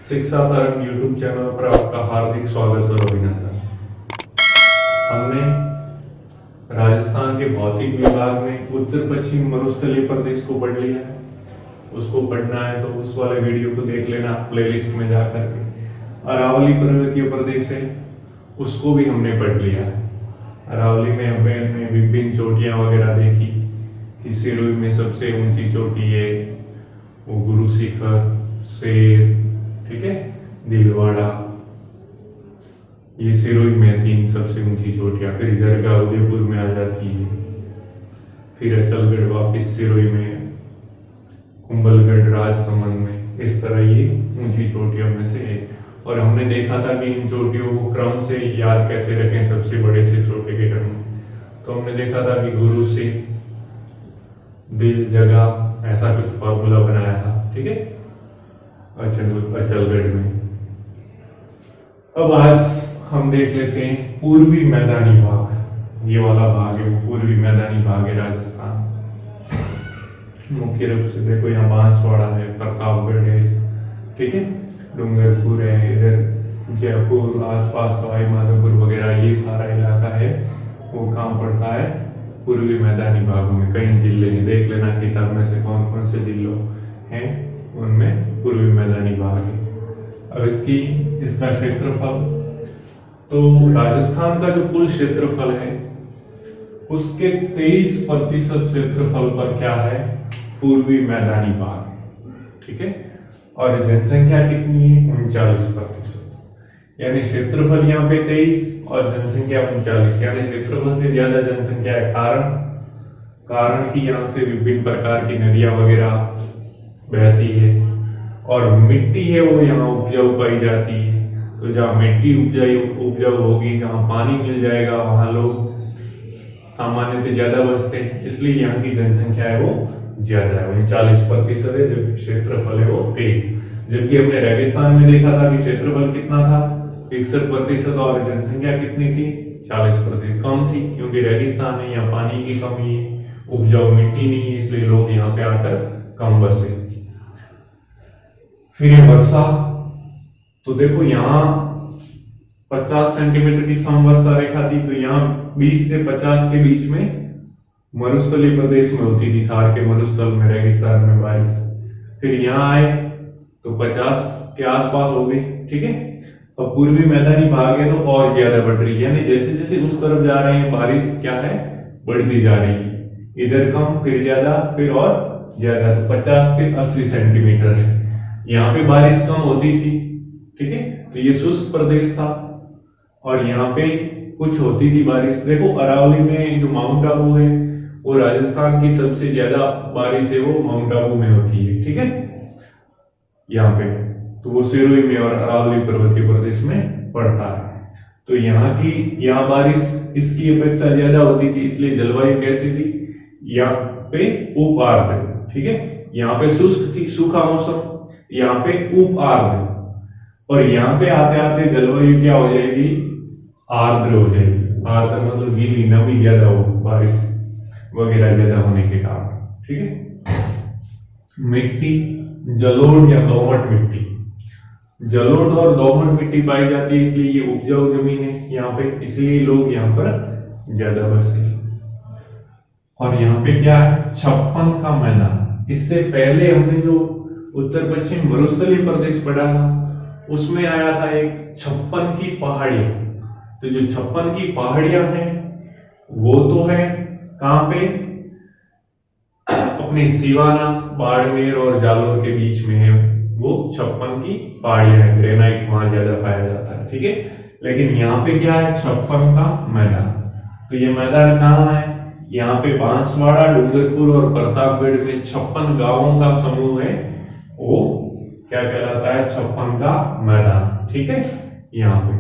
शिक्षा तरंग YouTube channel पर आपका हार्दिक स्वागत और अभिनंदन। हमने राजस्थान के भौतिक विभाग में उत्तर पश्चिम मरुस्थलीय प्रदेश को पढ़ लिया है। उसको पढ़ना है तो उस वाले वीडियो को देख लेना प्लेलिस्ट में जाकर के। अरावली पर्वतीय प्रदेश है, उसको भी हमने पढ़ लिया है। अरावली में हमने विभिन्न चोटियां वगैरह देखी कि सिरोही में सबसे ऊंची चोटी है वो गुरु शिखर, शेर, ठीक है, दिलवाड़ा, ये सिरोही में तीन सबसे ऊंची चोटियां। फिर जरगा उदयपुर में आ जाती है, फिर अचलगढ़ वापिस सिरोही में, कुंभलगढ़ राजसमंद में। इस तरह ये ऊंची चोटियों में से है। और हमने देखा था कि इन चोटियों को क्रम से याद कैसे रखें सबसे बड़े से छोटे के क्रम में। तो हमने देखा था कि गुरु से दिल जगह ऐसा कुछ फॉर्मूला बनाया था, ठीक है, अचलगढ़ में। अब आज हम देख लेते हैं पूर्वी मैदानी भाग। ये वाला भाग है वो पूर्वी मैदानी भाग है राजस्थान। मुख्य रूप से देखो यहाँ बांसवाड़ा है, प्रतापगढ़ है, ठीक है, डूंगरपुर है, इधर जयपुर आसपास सवाई माधोपुर वगैरह ये सारा इलाका है वो कहाँ पड़ता है, पूर्वी मैदानी भागों में। कई जिले हैं, देख लेना किताब में से कौन कौन से जिलों हैं उनमें पूर्वी मैदानी भाग है। अब इसका क्षेत्रफल, तो राजस्थान का जो कुल क्षेत्रफल है उसके 23% क्षेत्रफल पर क्या है, पूर्वी मैदानी भाग, ठीक है। और जनसंख्या कितनी है, 39%। यानी क्षेत्रफल यहाँ पे 23 और जनसंख्या 39, यानी क्षेत्रफल से ज्यादा जनसंख्या है। कारण कि यहाँ से विभिन्न प्रकार की नदियां वगैरह बहती है और मिट्टी है वो यहाँ उपजाऊ पाई जाती है। तो जहाँ मिट्टी उपजाऊ होगी, जहाँ पानी मिल जाएगा, वहां लोग सामान्यतः ज्यादा बसते हैं, इसलिए यहाँ की जनसंख्या है वो ज्यादा है, 39% है, जबकि क्षेत्रफल है वो 23। जबकि हमने रेगिस्तान में देखा था कि क्षेत्रफल कितना था, 61%, और जनसंख्या कितनी थी, 40%। कम थी क्योंकि रेगिस्तान है, यहाँ पानी की कमी है, उपजाऊ मिट्टी नहीं है, इसलिए लोग यहाँ पे आकर कम बसे। फिर ये वर्षा, तो देखो यहाँ 50 सेंटीमीटर की समवर्षा रेखा थी, तो यहाँ 20 से 50 के बीच में मरुस्थलीय प्रदेश में होती थी, थार के मरुस्थल में, रेगिस्तान में बारिश। फिर यहाँ आए तो 50 के आसपास हो गई, ठीक है। अब पूर्वी मैदानी भाग है तो और ज्यादा बढ़ रही है, यानी जैसे जैसे उस तरफ जा रहे हैं बारिश क्या है, बढ़ती जा रही है। इधर कम, फिर ज्यादा, फिर और ज्यादा, तो 50 से 80 सेंटीमीटर है। यहाँ पे बारिश कम होती थी, ठीक है, तो ये शुष्क प्रदेश था, और यहाँ पे कुछ होती थी बारिश। देखो अरावली में जो माउंट आबू है वो राजस्थान की सबसे ज्यादा बारिश है वो माउंट आबू में होती है, ठीक है, यहाँ पे। तो वो सिरोही में और अरावली पर्वतीय प्रदेश में पड़ता है। तो यहाँ बारिश इसकी अपेक्षा ज्यादा होती थी, इसलिए जलवायु कैसी थी, यहाँ पे उप आर्द्र, ठीक है, यहाँ पे शुष्क थी, सूखा मौसम, यहाँ पे उप आर्द्र, और यहाँ पे आते आते जलवायु क्या हो जाएगी, आर्द्र हो जाएगी। आर्द्र मतलब गीली, नमी ज्यादा हो, बारिश वगैरह ज्यादा होने के कारण, ठीक है। मिट्टी, जलोढ़ या दोमट मिट्टी, जलोढ़ और दोमट मिट्टी पाई जाती है, इसलिए ये उपजाऊ जमीन है यहाँ पे, इसलिए लोग यहाँ पर ज्यादा बसे। और यहाँ पे क्या है, 56 का मैदान। इससे पहले हमने जो उत्तर पश्चिम मरुस्थलीय प्रदेश पढ़ा था उसमें आया था एक 56 की पहाड़ियां। तो जो 56 की पहाड़ियां हैं वो तो है कहां पे, अपने सिवाना, बाड़मेर और जालोर के बीच में है वो 56 की पहाड़ियां है। ग्रेनाइट वहां ज्यादा पाया जाता है, ठीक है। लेकिन यहाँ पे क्या है, 56 का मैदान। तो ये मैदान कहाँ है, यहाँ पे बांसवाड़ा, डूंगरपुर और प्रतापगढ़ में 56 गांवों का समूह है, वो क्या कहलाता है, 56 का मैदान, ठीक है, यहाँ पे।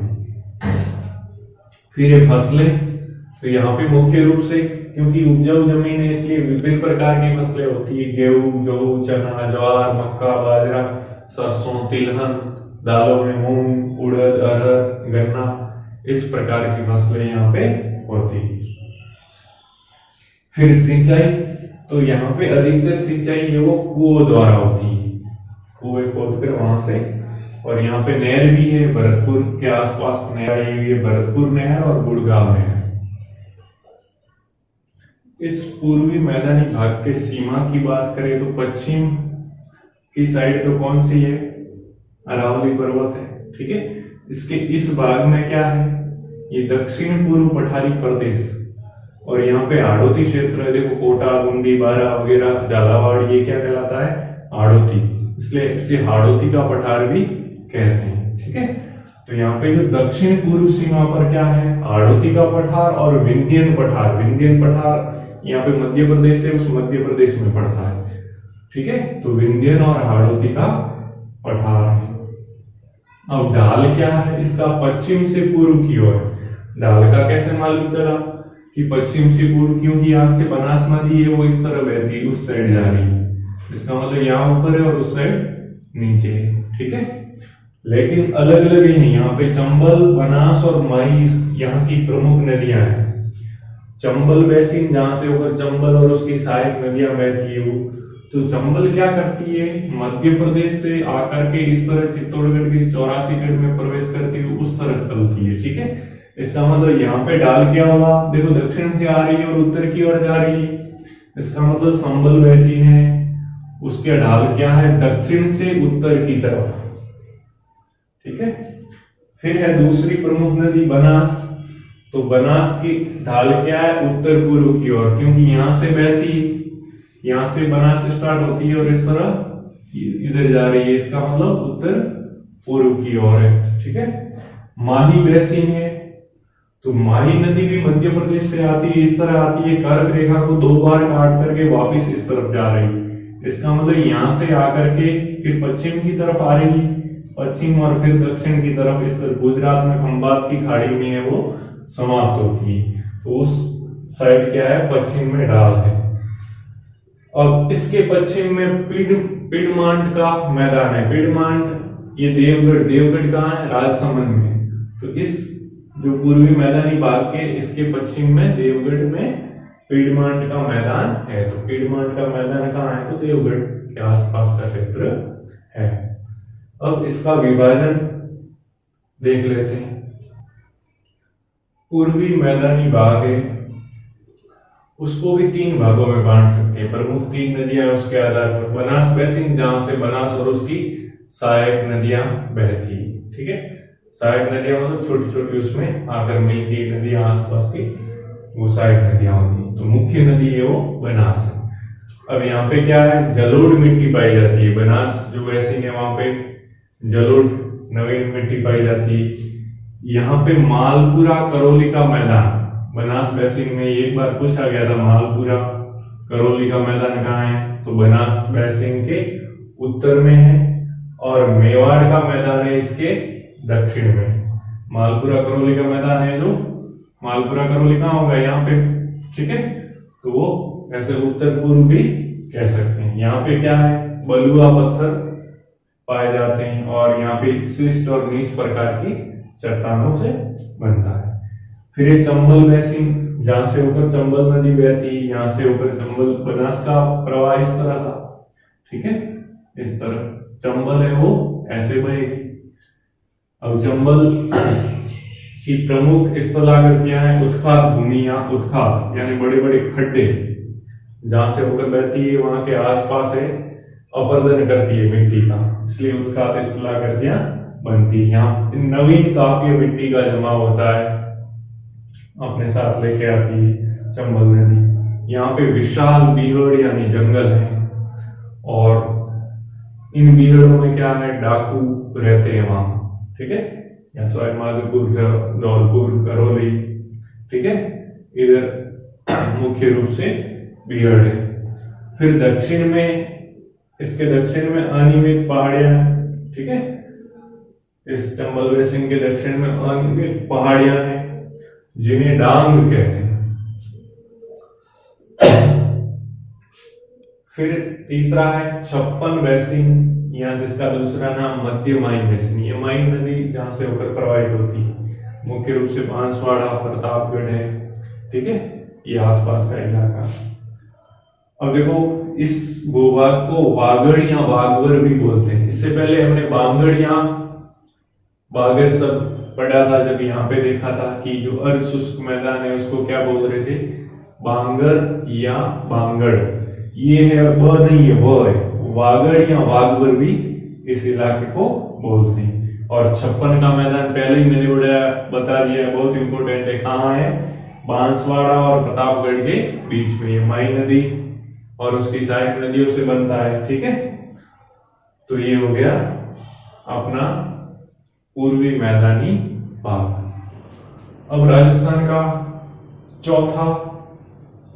फिर ये फसलें, तो यहाँ पे मुख्य रूप से क्योंकि उपजाऊ जमीन है इसलिए विभिन्न प्रकार की फसलें होती है, गेहूं, जौ, चना, ज्वार, मक्का, बाजरा, सरसों, तिलहन, दालों में मूंग, उड़द, अरहर, गन्ना, इस प्रकार की फसलें यहाँ पे होती है। फिर सिंचाई, तो यहाँ पे अधिकतर सिंचाई है वो कुओं द्वारा होती है, कुएं खोद कर वहां से और यहाँ पे नहर भी है, भरतपुर के आसपास नहर आई हुई है, भरतपुर नहर और गुड़गांव नहर। इस पूर्वी मैदानी भाग के सीमा की बात करें तो पश्चिम की साइड तो कौन सी है, अरावली पर्वत है, ठीक है। इसके इस भाग में क्या है, ये दक्षिण पूर्व पठारी प्रदेश, और यहाँ पे हाड़ौती क्षेत्र है, देखो कोटा, बूंदी, बारा वगैरह, झालावाड़, ये क्या कहलाता है, हाड़ौती, इसलिए इसे हाड़ौती का पठार भी कहते हैं, ठीक है। तो यहाँ पे जो दक्षिण पूर्व सीमा पर क्या है, हाड़ौती का पठार और विंध्यन पठार। विंध्यन पठार यहाँ पे मध्य प्रदेश है, उस मध्य प्रदेश में पड़ता है, ठीक है। तो विंध्यन और हाड़ौती का पठार है। अब ढाल क्या है इसका, पश्चिम से पूर्व की ओर। ढाल का कैसे मालूम चला कि पश्चिम से पूर्व, क्योंकि यहाँ से बनास नदी है वो इस तरह बहती है, उस साइड जा रही है, इसका मतलब यहाँ ऊपर है और उस साइड नीचे है, ठीक है। लेकिन अलग अलग है, यहाँ पे चंबल, बनास और माई यहाँ की प्रमुख नदियां हैं। चंबल बेसिन जहां से होकर चंबल और उसकी सहायक नदियां बहती है वो, तो चंबल क्या करती है, मध्य प्रदेश से आकर के इस तरह चित्तौड़गढ़ के 84 गढ़ में प्रवेश करती है, उस तरह चलती है, ठीक है। इसका मतलब यहाँ पे ढाल क्या होगा, देखो दक्षिण से आ रही है और उत्तर की ओर जा रही है, इसका मतलब संबल बेसिन है, उसके ढाल क्या है, दक्षिण से उत्तर की तरफ, ठीक है। फिर है दूसरी प्रमुख नदी बनास, तो बनास की ढाल क्या है, उत्तर पूर्व की ओर, क्योंकि यहां से बहती है, यहां से बनास स्टार्ट होती है और इस तरह इधर जा रही है, इसका मतलब उत्तर पूर्व की ओर है, ठीक है। माही बेसिन है, तो माही नदी भी मध्य प्रदेश से आती है, इस तरह आती है, कर्क रेखा को 2 बार काट करके वापिस इस तरफ जा रही है, इसका मतलब यहां से आकर के फिर पश्चिम की तरफ आ रही है, पश्चिम और फिर दक्षिण की तरफ, इस तरह गुजरात में खंबात की खाड़ी में है वो समाप्त होती है, तो उस साइड क्या है, पश्चिम में ढाल है। अब इसके पश्चिम में पिडमांट का मैदान है। पिडमांट ये देवगढ़ कहाँ है, राजसमंद में। तो इस जो पूर्वी मैदानी भाग के इसके पश्चिम में देवगढ़ में पिडमांट का मैदान है। तो पिडमांट का मैदान कहाँ है, तो देवगढ़ के आसपास का क्षेत्र है। अब इसका विभाजन देख लेते हैं। पूर्वी मैदानी भाग है, उसको भी 3 भागों में बांट सकते हैं। प्रमुख 3 नदियां उसके आधार पर, बनास बेसिन जहां से बनास और उसकी सहायक नदियां बहती है, ठीक है। सहायक नदियां मतलब छोटी छोटी उसमें आकर मिलती नदियां आसपास की, वो सहायक नदियां होती है। तो मुख्य नदी है वो बनास है। अब यहाँ पे क्या है, जलोढ़ मिट्टी पाई जाती है। बनास जो बेसिन है वहां पे जलोढ़ नवीन मिट्टी पाई जाती है। यहाँ पे मालपुरा करौली का मैदान, बनास बेसिन में एक बार पूछा गया था मालपुरा करौली का मैदान कहाँ है, तो बनास बेसिन के उत्तर में है, और मेवाड़ का मैदान है इसके दक्षिण में। मालपुरा करौली का मैदान है, जो मालपुरा करौली कहाँ होगा, यहाँ पे, ठीक है। तो वो ऐसे उत्तर पूर्व भी कह सकते हैं। यहाँ पे क्या है, बलुआ पत्थर पाए जाते हैं, और यहाँ पे शिष्ट और नीच प्रकार की चट्टानों से बनता है। फिर ये चंबल बेसिन, जहां से होकर चंबल नदी बहती है, यहाँ से होकर चंबल बनास का प्रवाह इस तरह था, ठीक है, इस तरह चंबल है वो ऐसे बहेगी। अब चंबल की प्रमुख स्थलाकृतियां हैं, उत्खात भूमि या उत्खात यानी बड़े बड़े खड्डे, जहां से होकर बहती है वहां के आसपास है अपर्दन करती है मिट्टी का, इसलिए उत्खात स्थलाकृतियां बनती है। यहाँ नवीन काव्य मिट्टी का जमाव होता है, अपने साथ लेके आती है चंबल नदी। यहाँ पे विशाल बीहड़ यानी जंगल है, और इन बीहड़ों में क्या है, डाकू रहते हैं वहां, ठीक है, या सवाई माधोपुर, धौलपुर, करौली, ठीक है, इधर मुख्य रूप से बीहड़ है। फिर दक्षिण में, इसके दक्षिण में अनियमित पहाड़ियां, ठीक है, इस चंबल बेसिन के दक्षिण में अनियमित पहाड़ियां हैं जिन्हें डांग कहते हैं। फिर तीसरा है 56 बेसिन, या जिसका दूसरा नाम मध्य माई बेसिन। ये माई नदी जहां से होकर प्रवाहित होती है, मुख्य रूप से बांसवाड़ा, प्रतापगढ़ है, ठीक है, ये आसपास का इलाका। अब देखो, इस भूभाग को वागड़ या वागवर भी बोलते हैं। इससे पहले हमने बांगड़ या बागर सब पढ़ा था जब यहाँ पे देखा था कि जो अर्धशुष्क मैदान है उसको क्या बोल रहे थे, बांगर या बांगड़। ये है, ब नहीं है, वो है वागड़ या वागवर भी इस इलाके को बोलते हैं। और 56 का मैदान पहले ही मैंने बता दिया, बहुत इंपॉर्टेंट है। कहाँ है, बांसवाड़ा और प्रतापगढ़ के बीच में। ये माई नदी और उसकी सहायक नदियों से बनता है, ठीक है। तो ये हो गया अपना पूर्वी मैदानी भाग। अब राजस्थान का चौथा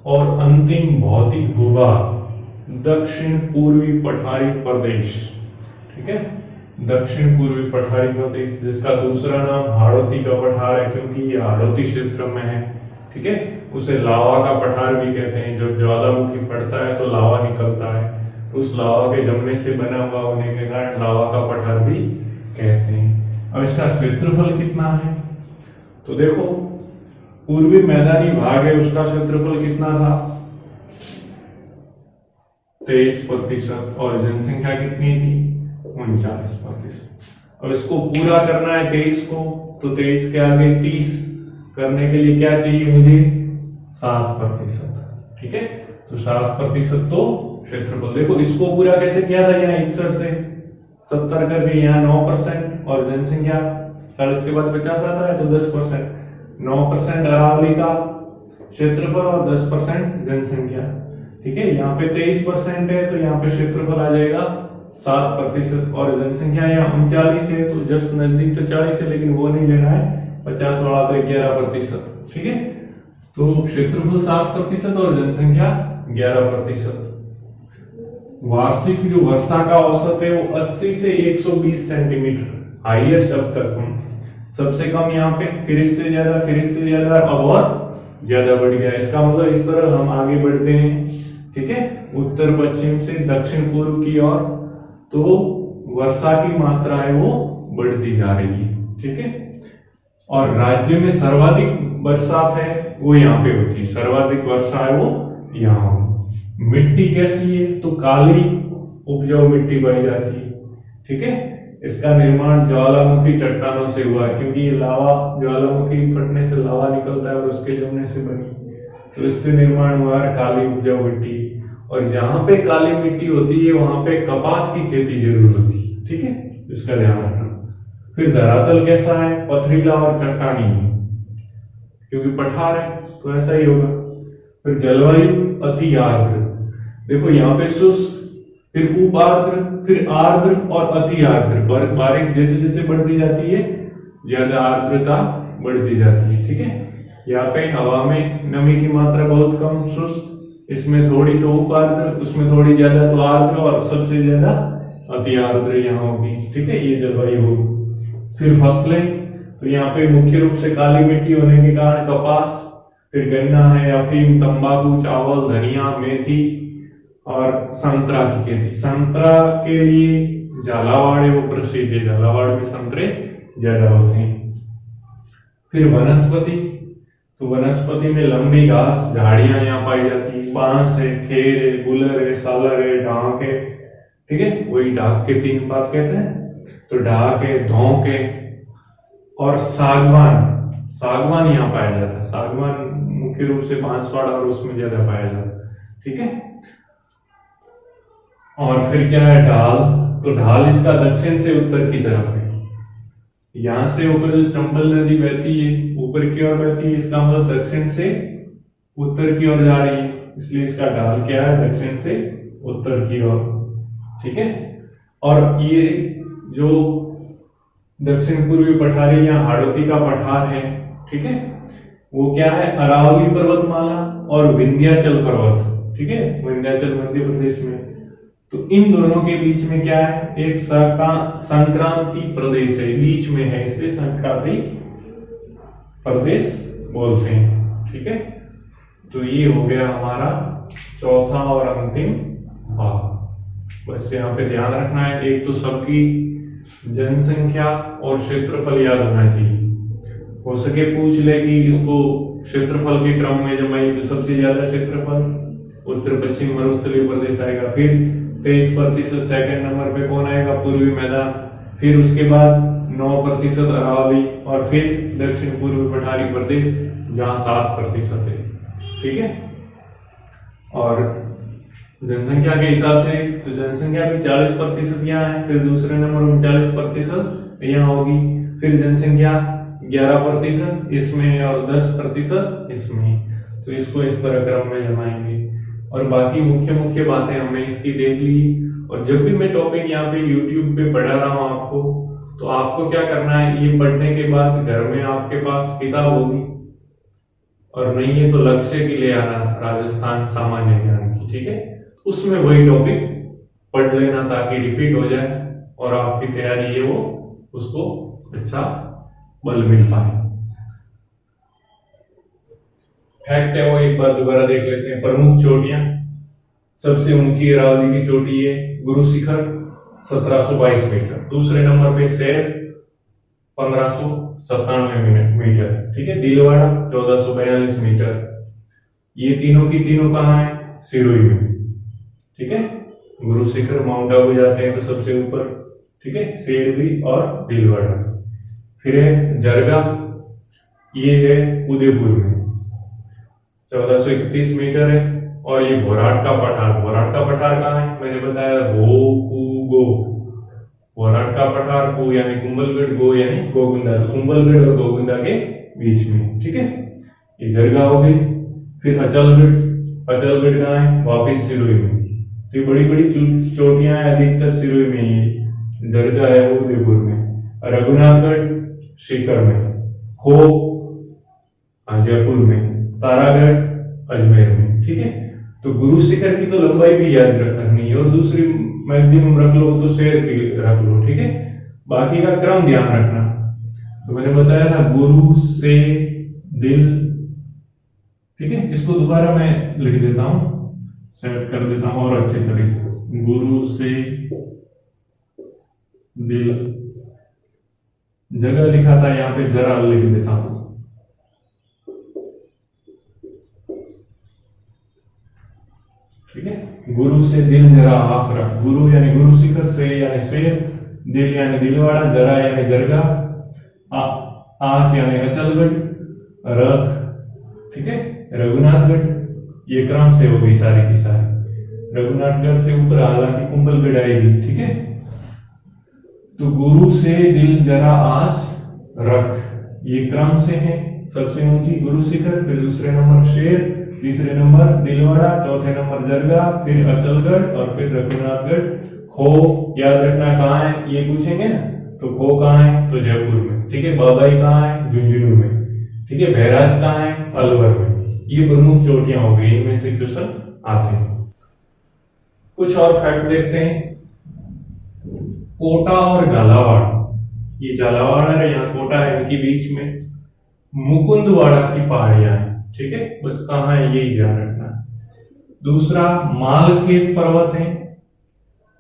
और अंतिम भौतिक भूभाग दक्षिण पूर्वी पठारी प्रदेश, ठीक है। दक्षिण पूर्वी पठारी प्रदेश, जिसका दूसरा नाम हाड़ौती का पठार है क्योंकि ये हाड़ौती क्षेत्र में है, ठीक है। उसे लावा का पठार भी कहते हैं। जब ज्वालामुखी पड़ता है तो लावा निकलता है, तो उस लावा के जमने से बना हुआ होने के कारण लावा का पठार भी कहते हैं। अब इसका क्षेत्रफल कितना है, तो देखो पूर्वी मैदानी भाग है, उसका क्षेत्रफल कितना था, 23%, और जनसंख्या कितनी थी, 39%। अब इसको पूरा करना है 23 को, तो 23 के आगे 30 करने के लिए क्या चाहिए मुझे, 7%, ठीक है। तो 7% तो क्षेत्रफल। देखो इसको पूरा कैसे किया था, यहाँ 61 से 70 करके यहाँ 9%, और जनसंख्या 40 के बाद 50 आता है तो 10%। 9% अरावली का क्षेत्रफल और 10% जनसंख्या, ठीक है। यहाँ पे 23% है तो यहाँ पे क्षेत्रफल आ जाएगा 7%, और जनसंख्या यहाँ 39 है तो जस्ट नजदीक तो 40 है, लेकिन वो नहीं लेना है, 50 वाला तो 11%, ठीक है। तो क्षेत्रफल 7% और जनसंख्या 11%। वार्षिक जो वर्षा का औसत है वो 80 से 120 सेंटीमीटर हाईएस्ट अब तक। सबसे कम यहाँ पे, फिर इससे ज्यादा, फिर इससे ज्यादा, अब और ज्यादा बढ़ गया। इसका मतलब इस तरह हम आगे बढ़ते हैं, ठीक है, उत्तर पश्चिम से दक्षिण पूर्व की ओर, तो वर्षा की मात्रा है वो बढ़ती जा रही है, ठीक है। और राज्य में सर्वाधिक बरसात है वो यहाँ पे होती है, सर्वाधिक वर्षा है वो यहाँ। मिट्टी कैसी है, तो काली उपजाऊ मिट्टी पाई जाती है, ठीक है। इसका निर्माण ज्वालामुखी चट्टानों से हुआ है, क्योंकि ये लावा, ज्वालामुखी फटने से लावा निकलता है और उसके जमने से बनी, तो इससे निर्माण हुआ है काली उपजाऊ मिट्टी। और जहां पे काली मिट्टी होती है वहां पे कपास की खेती जरूर होती है, ठीक है, इसका ध्यान रखना। फिर धरातल कैसा है, पथरीला और चट्टानी, क्योंकि पठार है तो ऐसा ही होगा। फिर जलवायु अति आर्द्र, देखो यहाँ पे शुष्क, फिर उप आर्द्र, फिर आर्द्र और अति आर्द्र। बारिश जैसे जैसे बढ़ती जाती है ज्यादा आर्द्रता बढ़ती जाती है, ठीक है। यहाँ पे हवा में नमी की मात्रा बहुत कम, शुष्क, इसमें थोड़ी तो उप आर्द्र, उसमें थोड़ी ज्यादा तो आर्द्र, और सबसे ज्यादा अति आर्द्र यहाँ होगी, ठीक है, ये जलवायु होगी। फिर फसलें, तो यहाँ पे मुख्य रूप से काली मिट्टी होने के कारण कपास, फिर गन्ना है, अफीम, तंबाकू, चावल, धनिया, मेथी और संतरा की खेती। संतरा के लिए झालावाड़ है वो प्रसिद्ध है, झालावाड़ में संतरे ज्यादा होते हैं। फिर वनस्पति, तो वनस्पति में लंबी घास, झाड़ियां यहाँ पाई जाती है, बांस है, खेर है, गुलर है, सालर है, ढाक है, ठीक है, वही ढाक के 3 बात कहते हैं, तो ढाक है, धौंक है, और सागवान, सागवान यहाँ पाया जाता है। सागवान मुख्य रूप से बांसवाड़ा और उसमें ज्यादा पाया जाता है, ठीक है। और फिर क्या है, ढाल, तो ढाल इसका दक्षिण से उत्तर की तरफ है। यहां से ऊपर जो चंबल नदी बहती है ऊपर की ओर बहती है, इसका मतलब दक्षिण से उत्तर की ओर जा रही है, इसलिए इसका ढाल क्या है, दक्षिण से उत्तर की ओर, ठीक है। और ये जो दक्षिण पूर्वी पठारी या हाड़ौती का पठार है, ठीक है, वो क्या है, अरावली पर्वतमाला और विंध्याचल पर्वत, ठीक है, विंध्याचल मध्य प्रदेश में। तो इन दोनों के बीच में क्या है, एक संक्रांति प्रदेश है, बीच में है, इसलिए संक्रांति प्रदेश बोलते हैं, ठीक है। तो ये हो गया हमारा चौथा और अंतिम भाग। बस यहाँ पे ध्यान रखना है, एक तो सबकी जनसंख्या और क्षेत्रफल याद होना चाहिए। हो सके पूछ ले कि इसको क्षेत्रफल के क्रम में जमाइए, तो सबसे ज्यादा क्षेत्रफल उत्तर पश्चिम मरुस्थलीय प्रदेश आएगा, फिर 23% सेकंड नंबर पे कौन आएगा, पूर्वी मैदान, फिर उसके बाद 9% अरावली, और फिर दक्षिण पूर्व पठारी प्रदेश जहां 7% है। ठीक है, और जनसंख्या के हिसाब से तो जनसंख्या भी 40% यहाँ है, फिर दूसरे नंबर में 40% यहाँ होगी, फिर जनसंख्या 11% इसमें और 10% इसमें। तो इसको इस तरह क्रम में जमाएंगे, और बाकी मुख्य मुख्य बातें हमने इसकी देख ली। और जब भी मैं टॉपिक यहाँ पे YouTube पे पढ़ा रहा हूँ आपको, तो आपको क्या करना है, ये पढ़ने के बाद घर में आपके पास किताब होगी, और नहीं है तो लक्ष्य के लिए आना राजस्थान सामान्य ज्ञान की। ठीक है, उसमें वही टॉपिक पढ़ लेना ताकि रिपीट हो जाए और आपकी तैयारी है वो उसको अच्छा बल मिल पाए। फैक्ट है वो एक बार दोबारा देख लेते हैं। प्रमुख चोटियां, सबसे ऊंची अरावली की चोटी है गुरु शिखर 1722 मीटर, दूसरे नंबर पे शेर 1597 मीटर। ठीक है, दिलवाड़ा 1442 मीटर। ये तीनों की तीनों कहाँ है, सिरोही में। ठीक है, गुरु शिखर माउंट आबू जाते हैं तो सबसे ऊपर। ठीक है, शेर भी और दिलवाड़ा। फिर है जरगा, ये है उदयपुर में 1431 मीटर है। और ये भोराट का पठार, भोराट का पठार कहाँ है, मैंने बताया गो, भोराट का पठार को यानी कुंभलगढ़, गो यानी गोगुंदा, तो कुंभलगढ़ और गोगुंदा के बीच में। ठीक है, ये जरगा हो गई। फिर अचलगढ़, अचलगढ़ कहाँ है, वापिस सिरोही में। तो ये बड़ी बड़ी चोटियां हैं, अधिकतर सिरोही में ही। जरगा है वो उदयपुर में, रघुनाथगढ़ सीकर में, हो जयपुर में, तारागढ़ अजमेर में। ठीक है, तो गुरु शिखर की तो लंबाई भी याद रखनी है, और दूसरी मैक्सिमम रख लो तो शेर की रख लो। ठीक है, बाकी का क्रम ध्यान रखना। तो मैंने बताया ना, गुरु से दिल। ठीक है, इसको दोबारा मैं लिख देता हूं, सेट कर देता हूं और अच्छे तरीके से। गुरु से दिल, जगह लिखा था यहाँ पे, जरा लिख देता हूं। ठीक है, गुरु से दिल जरा आस रख। गुरु यानी गुरु शिखर, से यानी शेर, दिल यानी दिलवाड़ा, जरा यानी जरगा, आस यानी अचलगढ़, रख। ठीक है, रघुनाथगढ़। ये क्रम से होगी सारी की सारी। रघुनाथगढ़ से ऊपर हालांकि कुंभलगढ़ आएगी। ठीक है, तो गुरु से दिल जरा आस रख, ये क्रम से है। सबसे ऊंची गुरु शिखर, फिर दूसरे नंबर शेर, तीसरे नंबर दिलवाड़ा, चौथे नंबर जरगा, फिर अचलगढ़ और फिर रघुनाथगढ़। खो याद रखना कहाँ है, ये पूछेंगे ना, तो खो कहाँ है, तो जयपुर में। ठीक है, बाबाई कहाँ है, झुंझुनू में। ठीक है, बहराज कहाँ है, अलवर में। ये प्रमुख चोटियां हो गई, इनमें से क्वेश्चन आते हैं। कुछ और फैक्ट देखते हैं। कोटा और झालावाड़, ये झालावाड़ है, यहाँ कोटा है, इनके बीच में मुकुंदवाड़ा की पहाड़ियां हैं। ठीक है, बस कहाँ है यही ध्यान रखना। दूसरा, मालखेत पर्वत है,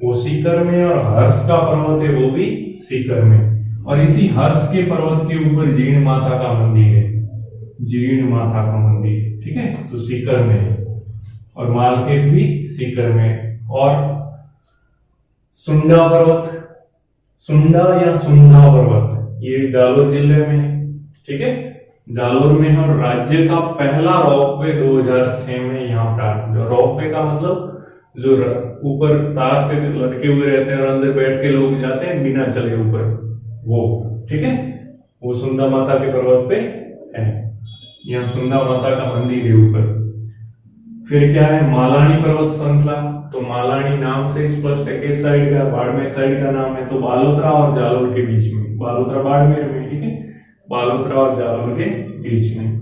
वो सीकर में, और हर्ष का पर्वत है, वो भी सीकर में। और इसी हर्ष के पर्वत के ऊपर जीर्ण माता का मंदिर है, जीर्ण माता का मंदिर। ठीक है, तो सीकर में है, और मालखेत भी सीकर में। और सुंडा पर्वत, सुंडा या सुंडा पर्वत, ये जालोर जिले में है। ठीक है, जालोर में है, और राज्य का पहला रोपवे 2006 में यहाँ प्रारंभ। रोपवे का मतलब जो ऊपर तार से लटके हुए रहते हैं और अंदर बैठ के लोग जाते हैं बिना चले ऊपर, वो। ठीक है, वो सुंदा माता के पर्वत पे है। यहाँ सुंदा माता का मंदिर है ऊपर। फिर क्या है, मालानी पर्वत श्रृंखला, तो मालानी नाम से स्पष्ट है किस साइड का, बाड़मेर साइड का नाम है, तो बालोतरा और जालोर के बीच में, बालोतरा बाड़मेर में। ठीक है, बालोतरा और जालोर के बीच में।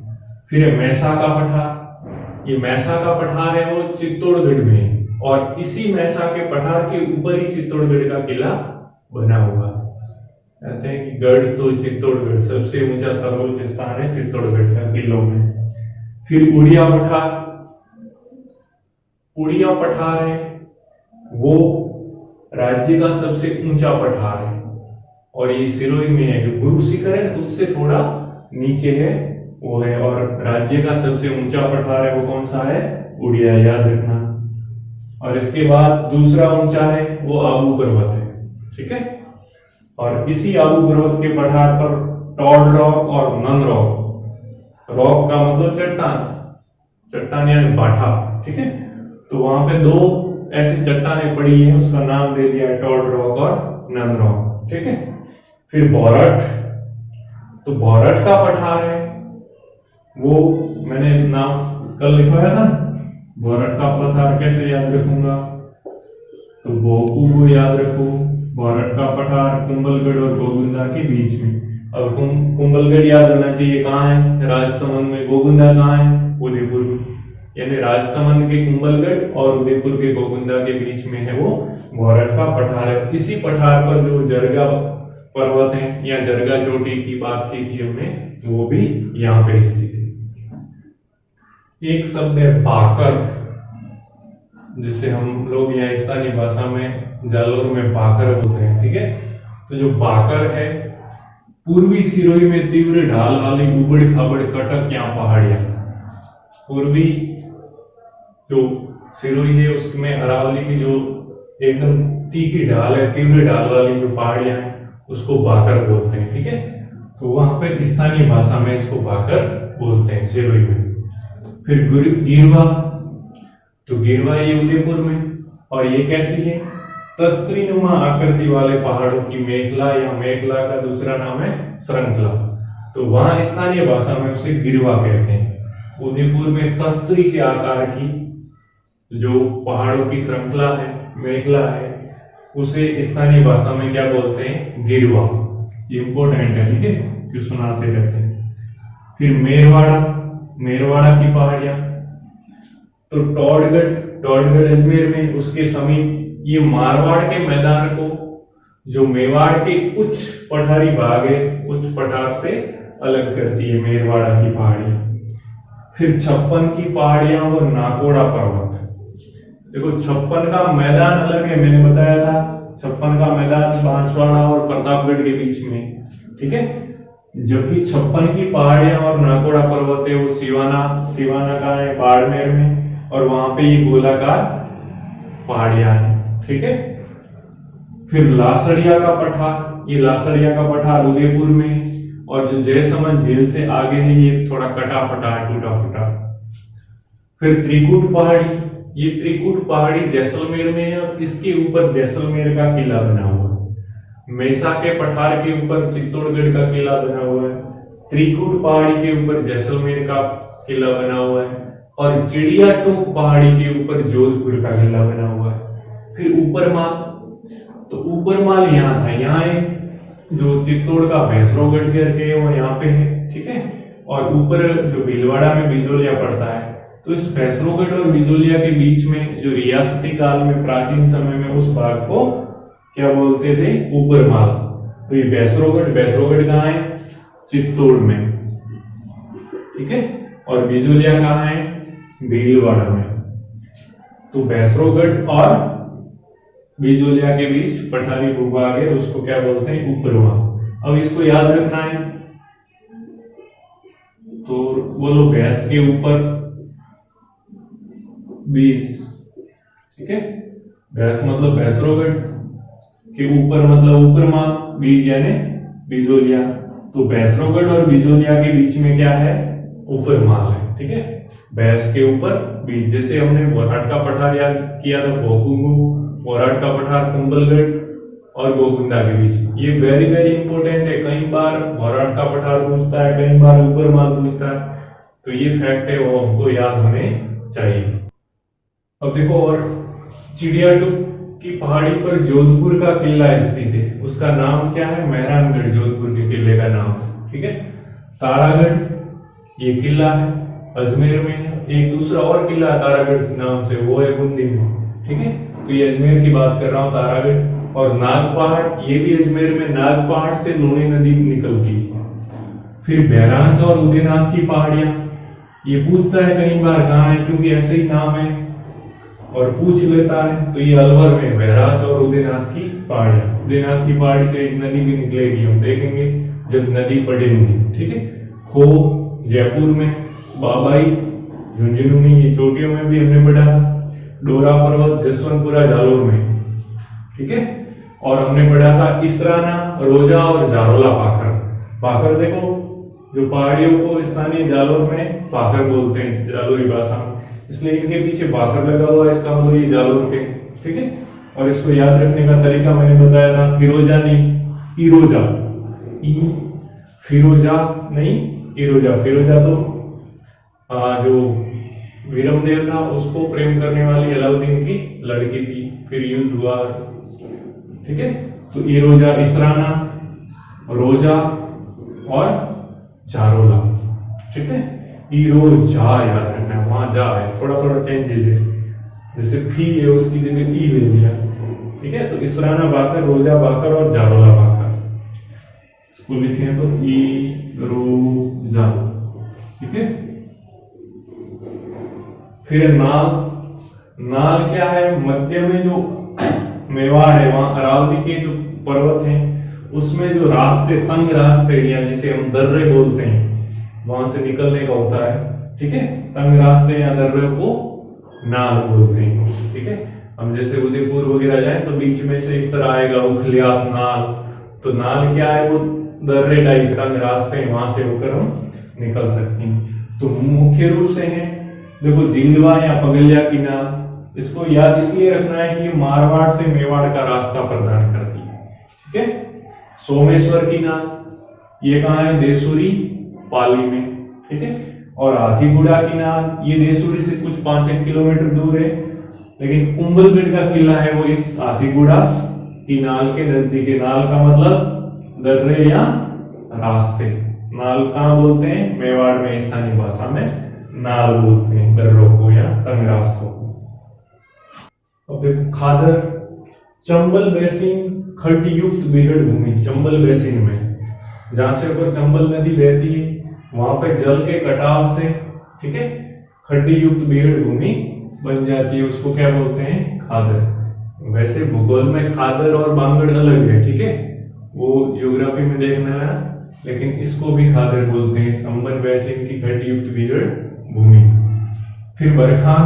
फिर मैसा का पठार, ये मैसा का पठार है वो चित्तौड़गढ़ में है, और इसी मैसा के पठार के ऊपर ही चित्तौड़गढ़ का किला बना हुआ। कहते हैं कि गढ़ तो चित्तौड़गढ़, सबसे ऊंचा सर्वोच्च स्थान है चित्तौड़गढ़ का किलों में। फिर उड़िया पठार, उड़िया पठार है वो राज्य का सबसे ऊंचा पठार है, और ये सिरोही में है। जो गुरु शिखर है उससे थोड़ा नीचे है वो है, और राज्य का सबसे ऊंचा पठार है वो कौन सा है, उड़िया, याद रखना। और इसके बाद दूसरा ऊंचा है वो आबू पर्वत है। ठीक है, और इसी आबू पर्वत के पठार पर टॉड रॉक और नन रॉक, रॉक का मतलब चट्टान, चट्टान यानी बाठा, ठीक है। तो वहां पे दो ऐसी चट्टानें पड़ी है, उसका नाम दे दिया है टॉड रॉक और नन रॉक, ठीक है। फिर बोरट, तो बोरट का पठार है, वो मैंने नाम कल लिखवाया था। बोरट का पठार कैसे याद रखूंगा, तो बोकू को याद रखो। बोरट का पठार कुंभलगढ़ और गोगुंदा के बीच में। अब कुंभलगढ़ याद होना चाहिए, कहाँ है, राजसमंद में। गोगुंदा कहाँ है, उदयपुर में। यानी राजसमंद के कुंभलगढ़ और उदयपुर के गोगुंदा के बीच में है वो बोरट का पठार है। इसी पठार पर जो जरगा पर्वत है या जरगा चोटी की बात की थी हमने, वो भी यहाँ पे स्थित है। एक शब्द है बाकर, जिसे हम लोग यहाँ स्थानीय भाषा में जालोर में बाकर बोलते हैं, ठीक है। तो जो बाकर है, पूर्वी सिरोही में तीव्र ढाल वाली उबड़ खाबड़ कटक या पहाड़ियां। पूर्वी जो सिरोही है उसमें अरावली की जो एकदम तीखी ढाल है, तीव्र ढाल वाली जो पहाड़ियां हैं, उसको बाकर बोलते हैं, ठीक है। तो वहां पे स्थानीय भाषा में इसको बाकर बोलते हैं सिरोही में। फिर गिरवा, तो गिरवा ये उदयपुर में, और ये कैसी है, तस्त्रीनुमा आकृति वाले पहाड़ों की मेखला या मेखला का दूसरा नाम है श्रृंखला। तो वहां स्थानीय भाषा में उसे गिरवा कहते हैं। उदयपुर में तस्त्री के आकार की जो पहाड़ों की श्रृंखला है, मेखला है, उसे स्थानीय भाषा में क्या बोलते हैं, गिरवा। ये इंपॉर्टेंट है, ठीक है, क्यों सुनाते रहते हैं। फिर मेरवाड़ा, मेरवाड़ा की पहाड़ियां, तो टॉडगढ़ अजमेर में, उसके समीप ये मारवाड़ के मैदान को, जो मेवाड़ के उच्च पठारी भाग है, उच्च पठार से अलग करती है मेरवाड़ा की पहाड़ियां। फिर 56 की पहाड़ियां और नाकोड़ा पर्वत। देखो 56 का मैदान अलग है, मैंने बताया था 56 का मैदान बांसवाड़ा और प्रतापगढ़ के बीच में, ठीक है। जबकि 56 की पहाड़ियां और नाकोड़ा पर्वत है वो सिवाना का है, बाड़मेर में, और वहां पे ये गोलाकार पहाड़ियां हैं, ठीक है। फिर लासड़िया का पठार, ये लासड़िया का पठार उदयपुर में, और जो जयसमंद झील से आगे है ये थोड़ा कटा फटा टूटा फूटा। फिर त्रिकुट पहाड़ी, ये त्रिकुट पहाड़ी जैसलमेर में है, और इसके ऊपर जैसलमेर का किला बना हुआ है। मेसा के पठार के ऊपर चित्तौड़गढ़ का किला बना हुआ है, त्रिकुट पहाड़ी के ऊपर जैसलमेर का किला बना हुआ है, और चिड़िया टोक पहाड़ी के ऊपर जोधपुर का किला बना हुआ है। फिर ऊपरमाल, तो ऊपरमाल यहाँ था, यहाँ जो चित्तौड़ का भैंसरोगढ़ करके है वो यहाँ पे है, ठीक है। और ऊपर जो भीलवाड़ा में बिजोलिया पड़ता है, तो इस भैंसरोगढ़ और बिजोलिया के बीच में जो रियासती काल में प्राचीन समय में उस भाग को क्या बोलते थे, ऊपरमाल। तो ये भैंसरोगढ़ कहाँ है, चित्तौड़ में, ठीक है। और बिजोलिया कहाँ है, भीलवाड़ा में। तो भैंसरोगढ़ और बिजोलिया के बीच पठारी भूभाग है, उसको क्या बोलते हैं, ऊपरमाल। अब इसको याद रखना है, तो बोलो भैंस के ऊपर बीज, ठीक है। भैंस मतलब भैंसरोगढ़, के ऊपर मतलब ऊपरमाल, बीज यानी बिजोलिया। तो भैंसरोगढ़ और बिजोलिया के बीच में क्या है, ऊपरमाल है, ठीक है। भैंस के ऊपर बीज, जैसे हमने बोराट का पठार याद किया था, भोकुंगू, बोराट का पठार कुंभलगढ़ और गोगुंदा के बीच। ये वेरी वेरी इंपॉर्टेंट है, कई बार बोराट का पठार पूछता है, कई बार ऊपरमाल पूछता है, तो ये फैक्ट है वो हमको याद होने चाहिए। अब देखो, और चिड़ियाटोप की पहाड़ी पर जोधपुर का किला स्थित है, उसका नाम क्या है, मेहरानगढ़, जोधपुर के किले का नाम, ठीक है। तारागढ़ ये किला है, अजमेर में है। एक दूसरा और किला तारागढ़ नाम से, वो है बूंदी में, ठीक है। तो ये अजमेर की बात कर रहा हूँ, तारागढ़। और नागपहाड़, ये भी अजमेर में, नागपहाड़ से लूणी नदी निकलती है। फिर बहरांच और उदयनाथ की पहाड़ियां, ये पूछता है कई बार कहाँ है, क्योंकि ऐसे ही नाम है और पूछ लेता है। तो ये अलवर में बहरांच और उदयनाथ की पहाड़ियां। उदयनाथ की पहाड़ी से एक नदी भी निकलेगी, हम देखेंगे जब नदी पड़ेगी, ठीक है। खो जयपुर में, बाबाई झुंझुनू में, ये चोटियों में भी हमने पढ़ा था। डोरा पर्वत जसवंतपुरा जालोर में, ठीक है। और हमने पढ़ा था इसराना रोजा और जारोला पाखर। पाखर देखो, जो पहाड़ियों को स्थानीय जालोर में पाखर बोलते हैं, जालोरी भाषा में, इसलिए इनके पीछे पाखर लगा हुआ है, इसका मतलब ये जालोर के। ठीक है, और इसको याद रखने का तरीका मैंने बताया था, फिरोजा नहीं इरोजा, फिरोजा नहीं इरोजा। फिरोजा तो जो वीरमदेव था उसको प्रेम करने वाली अलाउद्दीन की लड़की थी, फिर युद्ध हुआ। ठीक है, तो इरोजा इसराना, रोजा और जारोला। ठीक है, इरोजा याद रखना, वहां जा है, थोड़ा थोड़ा चेंजेस है, जैसे फी है उसकी जगह ई ले लिया। ठीक है, तो इसराना बाकर, रोजा बाकर और जारोला बाकर, इसको लिखे तो इरोजा। ठीक है, फिर नाल। नाल क्या है, मध्य में जो मेवाड़ है, वहां अरावली के जो पर्वत हैं उसमें जो रास्ते, तंग रास्ते या जिसे हम दर्रे बोलते हैं, वहां से निकलने का होता है। ठीक है, तंग रास्ते या दर्रे को नाल बोलते हैं। ठीक है, हम जैसे उदयपुर वगैरह जाए तो बीच में से इस तरह आएगा उखलियात नाल, तो नाल क्या है, वो दर्रे टाइप तंग रास्ते हैं, वहां से होकर हम निकल सकते हैं। तो मुख्य रूप से है देखो जिंदवा या पगलिया की नाल, इसको याद इसलिए रखना है कि ये मारवाड़ से मेवाड़ का रास्ता प्रदान करती है। ठीक है, सोमेश्वर की नाल, ये कहाँ है, देसूरी पाली में। ठीक है, और हाथीगुड़ा की नाल, ये देसूरी से कुछ 5-1 किलोमीटर दूर है, लेकिन कुंभलगढ़ का किला है वो इस हाथीगुड़ा की नाल के नजदीक है। नाल का मतलब दर्रे या रास्ते। नाल कहाँ बोलते हैं, मेवाड़ में स्थानीय भाषा में नाल बोलते हैं दर्रों को या तंग रास्तों को। अब देखो खादर, चंबल बेसिन खड्ड युक्त बीहड़ भूमि। चंबल बेसिन में जहां से ऊपर चंबल नदी बहती है, वहां पे जल के कटाव से, ठीक है, खड्ड युक्त बीहड़ भूमि बन जाती है, उसको क्या बोलते हैं, खादर। वैसे भूगोल में खादर और बांगड़ अलग है, ठीक है, वो ज्योग्राफी में देखना है, लेकिन इसको भी खादर बोलते हैं, चंबल बेसिन की खड्ड युक्त बीहड़ भूमि। फिर बरखान,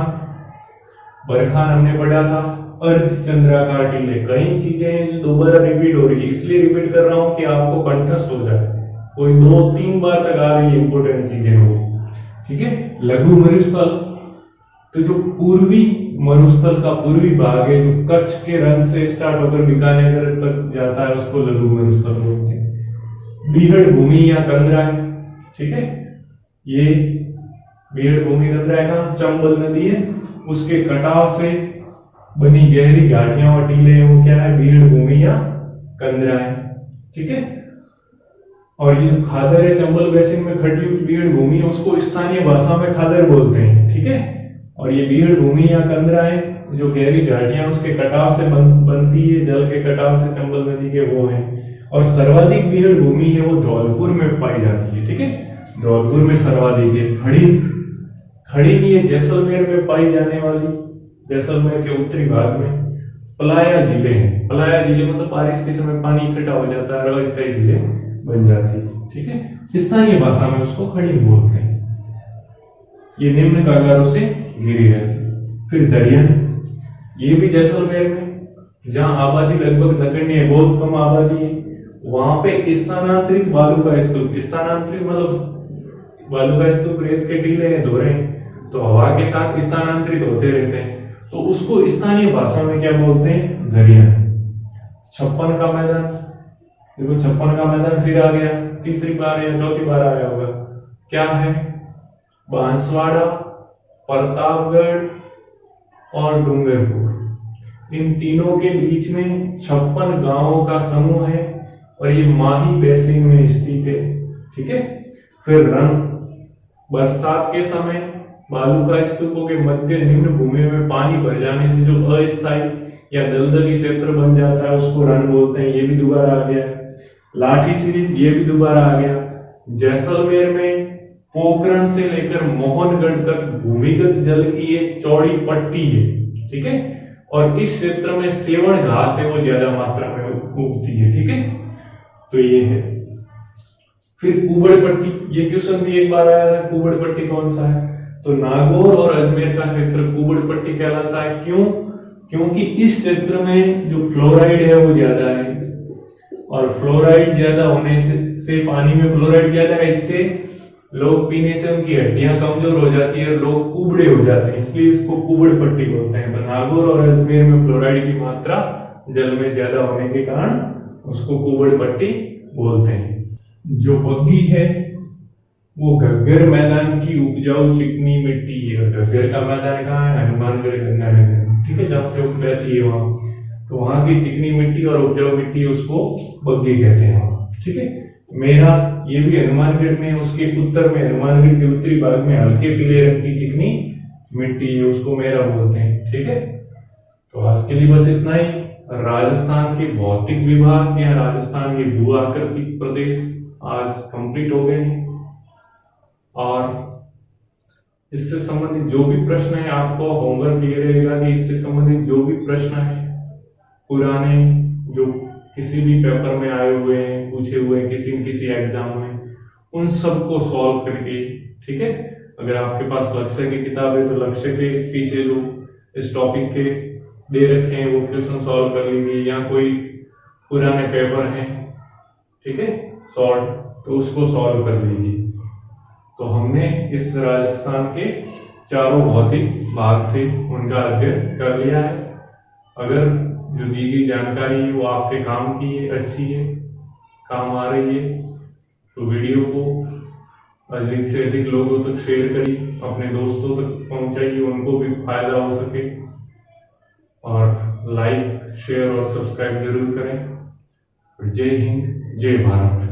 बरखान हमने पढ़ा था, अर्धचंद्राकार टीले। कई चीजें हैं जो दोबारा रिपीट हो रही है, इसलिए रिपीट कर रहा हूं कि आपको कंठस्थ हो जाए, कोई 2-3 बार तक आ रही है इंपोर्टेंट चीजें हो। ठीक है, लघु मरुस्थल, तो जो पूर्वी मरुस्थल का पूर्वी भाग है, जो कच्छ के रन से स्टार्ट होकर बीकानेर तक जाता है, उसको लघु मरुस्थल बोलते हैं। बीहड़ भूमि या कंदरा है, ठीक है, ये बीहड़ भूमि कंदरा है, चंबल नदी है, उसके कटाव से बनी गहरी घाटियां और टीले, वो क्या है, बीहड़ भूमि या कंदरा है। ठीक है, और ये खादर है, चंबल बेसिन में खड्ड युक्त बीहड़ भूमि है, उसको स्थानीय भाषा में खादर बोलते हैं। ठीक है, और ये बीहड़ भूमि या कंदरा है, जो गहरी घाटियां उसके कटाव से बनती है, जल के कटाव से चंबल नदी के, वो है। और सर्वाधिक बीहड़ भूमि है वो धौलपुर में पाई जाती है। ठीक है, धौलपुर में सर्वाधिक है। खड़ी, खड़ी नहीं है, जैसलमेर में पाई जाने वाली, जैसलमेर के उत्तरी भाग में। पलाया जिले हैं, पलाया जिले मतलब बारिश के समय पानी इकट्ठा हो जाता है, अस्थायी जिले बन जाती है। ठीक है, स्थानीय भाषा में उसको खड़ी बोलते हैं। ये निम्न कागारों से घिरी रहती है। फिर दरियन, ये भी जैसलमेर में, जहां आबादी लगभग नगण्य है, बहुत कम आबादी है, वहां पे स्थानांतरित बालू का स्तूप, स्थानांतरित मतलब बालू का स्तूप, रेत के टीले हैं, धोरे हैं, तो हवा के साथ स्थानांतरित होते रहते हैं, तो उसको स्थानीय भाषा में क्या बोलते हैं, दरियन। 56 का मैदान, देखो 56 का मैदान फिर आ गया, तीसरी बार या चौथी बार आया होगा, क्या है, बांसवाड़ा, प्रतापगढ़ और डूंगरपुर, इन तीनों के बीच में 56 गांवों का समूह है, और ये माही बेसिन में स्थित है। ठीक है, फिर रंग, बरसात के समय बालू का स्तूपों के मध्य निम्न भूमि में पानी भर जाने से जो अस्थायी या दलदली क्षेत्र बन जाता है, उसको रन बोलते हैं, ये भी दोबारा आ गया। लाठी सीरीज, ये भी दोबारा आ गया। जैसलमेर में पोखरण से लेकर मोहनगढ़ तक भूमिगत जल की एक चौड़ी पट्टी है। ठीक है, और इस क्षेत्र में सेवण घास है, वो ज्यादा मात्रा में उगती है। ठीक है, तो ये है। फिर कुबड़ पट्टी, ये क्वेश्चन भी एक बार आया था, कुबड़ पट्टी कौन सा है, तो नागौर और अजमेर का क्षेत्र कुबड़ पट्टी कहलाता है। क्यों? क्योंकि इस क्षेत्र में जो फ्लोराइड है वो ज्यादा है, और फ्लोराइड ज्यादा होने से पानी में फ्लोराइड ज्यादा है, इससे लोग पीने से उनकी हड्डियां कमजोर हो जाती है, लोग कुबड़े हो जाते हैं, इसलिए इसको कुबड़ पट्टी बोलते हैं। तो नागौर और अजमेर में फ्लोराइड की मात्रा जल में ज्यादा होने के कारण उसको कुबड़ पट्टी बोलते हैं। जो बग्गी है वो घग्गर मैदान की उपजाऊ चिकनी मिट्टी है। घग्गर का मैदान कहाँ है? हनुमानगढ़ गंगानगर, ठीक है, जहाँ से उपजाती है वहां, तो वहां की चिकनी मिट्टी और उपजाऊ मिट्टी उसको बग्गी कहते हैं वहां, ठीक है। मेरा ये भी हनुमानगढ़ में, उसके उत्तर में, हनुमानगढ़ के उत्तरी भाग में हल्के पीले रंग की चिकनी मिट्टी है, उसको मेरा बोलते हैं, ठीक है। तो आज के लिए बस इतना ही। राजस्थान के भौतिक विभाग या राजस्थान के भू आकृतिक प्रदेश आज कंप्लीट हो गए हैं, और इससे संबंधित जो भी प्रश्न है आपको होमवर्क ये रहेगा कि इससे संबंधित जो भी प्रश्न है पुराने, जो किसी भी पेपर में आए हुए हैं, पूछे हुए हैं किसी न किसी एग्जाम में, उन सबको सॉल्व करके, ठीक है। अगर आपके पास लक्ष्य की किताब है तो लक्ष्य के पीछे जो इस टॉपिक के दे रखे हैं वो क्वेश्चन सॉल्व कर लीजिए, या कोई पुराने पेपर हैं, ठीक है, शॉर्ट, तो उसको सॉल्व कर लीजिए। तो हमने इस राजस्थान के चारों भौतिक भाग थे उनका अध्ययन कर लिया है। अगर जो दी गई जानकारी है वो आपके काम की है, अच्छी है, काम आ रही है, तो वीडियो को अधिक से अधिक लोगों तक शेयर करिए, अपने दोस्तों तक पहुंचाइए, उनको भी फायदा हो सके, और लाइक, शेयर और सब्सक्राइब जरूर करें। जय हिंद, जय भारत।